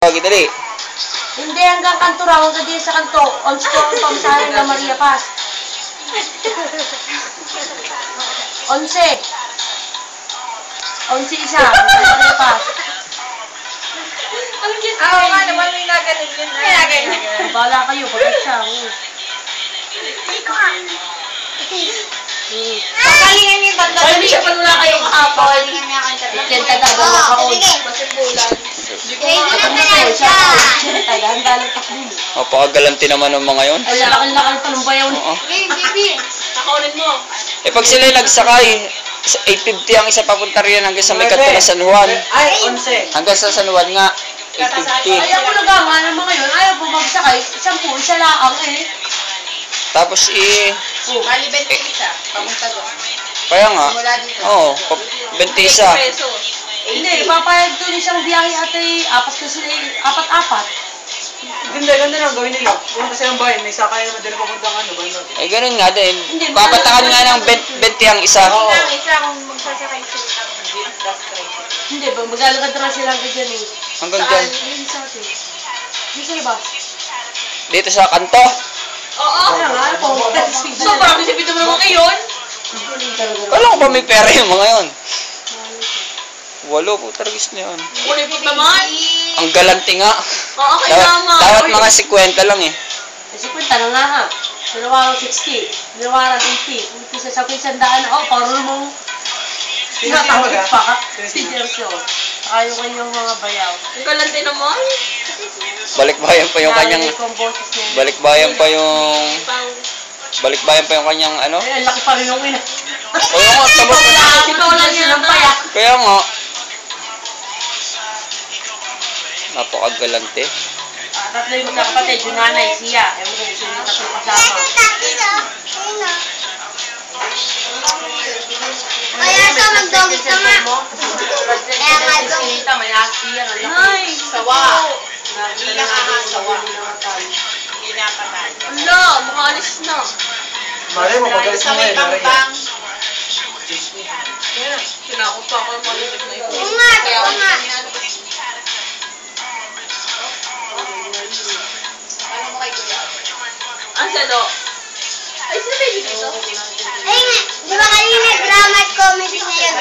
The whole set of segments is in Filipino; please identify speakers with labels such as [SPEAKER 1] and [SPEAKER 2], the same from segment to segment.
[SPEAKER 1] Okay, dali.
[SPEAKER 2] Hindi hanggang kanto raw, hanggang din sa kanto. On store ang pamasahe ng Maria Paz. 11. 11 isa, Maria Paz.
[SPEAKER 3] Ang cute. Oo nga naman, may naganin yun. Kaya ganyan.
[SPEAKER 2] Bala kayo, bakit siya?
[SPEAKER 3] Pagalingan yung banda.
[SPEAKER 2] Ay, hindi siya pa wala kayong kahapon. Itlenta gagawa ka on.
[SPEAKER 3] Masibulan.
[SPEAKER 2] Ready na pala siya. Dahan-dahan takbo.
[SPEAKER 1] Napakagalante naman ng mga yon.
[SPEAKER 2] Ay, lakal-lakal pa ng bayaw.
[SPEAKER 1] Oo.
[SPEAKER 3] Baby, nakaunin mo.
[SPEAKER 1] Eh pag sila nagsakay, 850 ang isa papunta riyan hanggang sa may kanto na San Juan.
[SPEAKER 4] Ay, 11.
[SPEAKER 1] Hanggang sa San Juan nga, 850.
[SPEAKER 2] Ay, ako nagama ng mga yun. Ayaw bumagsakay. 10 isa laang eh.
[SPEAKER 1] Tapos
[SPEAKER 3] Bali 20 isa. Pamunta doon.
[SPEAKER 1] kaya nga,
[SPEAKER 3] Mula dito.
[SPEAKER 1] oo, 20 isa.
[SPEAKER 3] Pesos.
[SPEAKER 2] Hindi, papayag doon isang biyahe ate. Apat na sila apat-apat.
[SPEAKER 4] Ganda lang gawin nila. Pumunta silang bayan, may sakay naman din papuntang ano, banda.
[SPEAKER 1] Eh ganun nga din. Papatakan nga ng 20 ang isa.
[SPEAKER 3] Ang isa kung magsasakay sila ng jeep, bus train.
[SPEAKER 2] Hindi, maglalakad na sila hanggang dyan eh.
[SPEAKER 1] Hanggang dyan.
[SPEAKER 2] Hindi sa atin. Hindi sa'yo ba?
[SPEAKER 1] Dito sa kanto.
[SPEAKER 3] Oo.
[SPEAKER 2] Kaya nga,
[SPEAKER 3] So, parang isipin mo naman ngayon.
[SPEAKER 1] Kala ko ba may pera yung mga yon? Walo po targis na yun.
[SPEAKER 3] Kunin po naman.
[SPEAKER 1] Ang galante nga.
[SPEAKER 3] Oo, kailangan.
[SPEAKER 1] Dapat mga 50 lang eh.
[SPEAKER 2] Kasi kwenta na nga ha. Dalawarang 60. Dalawarang 80. Kung sa 100 ako, parang mong tinatawag pa. Seryoso. Saka yung kanyang mga bayaw.
[SPEAKER 3] Ang galante naman.
[SPEAKER 1] Balikbayan pa yung kanyang...
[SPEAKER 2] Narinig ko ang boses niya.
[SPEAKER 1] Balikbayan pa yung kanyang ano?
[SPEAKER 2] Ay, ang laki pa rin yung ina.
[SPEAKER 1] Oo nga, tabot na.
[SPEAKER 2] Ikaw lang silang payak.
[SPEAKER 1] Kaya nga. Napakagalante.
[SPEAKER 2] Tatlo yung magkakapatid, yung nanay, siya. Ewan ko, sino yung tatlo kasama.
[SPEAKER 5] Kaya ka mag-doggy ka nga. Kaya nga doggy.
[SPEAKER 2] May asiya, ang laki.
[SPEAKER 3] Ay,
[SPEAKER 2] Sawa.
[SPEAKER 3] Hindi nakakasawa. Hindi napatay. Ala, makaalis na.
[SPEAKER 4] Mali mo, pagalis
[SPEAKER 3] Sa
[SPEAKER 4] mo
[SPEAKER 3] may
[SPEAKER 4] ngayon, Maria.
[SPEAKER 3] pampang. Tinakot pa ako ng malibig na ito.
[SPEAKER 5] Oo nga, oo nga.
[SPEAKER 3] Ang sado. Ay, sino baby dito?
[SPEAKER 5] Ay nga, di ba kanina drama at comedy na yun?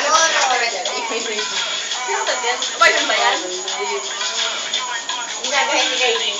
[SPEAKER 3] Sino ba yan? Ba yan?
[SPEAKER 5] Ginagawa ni Kainin.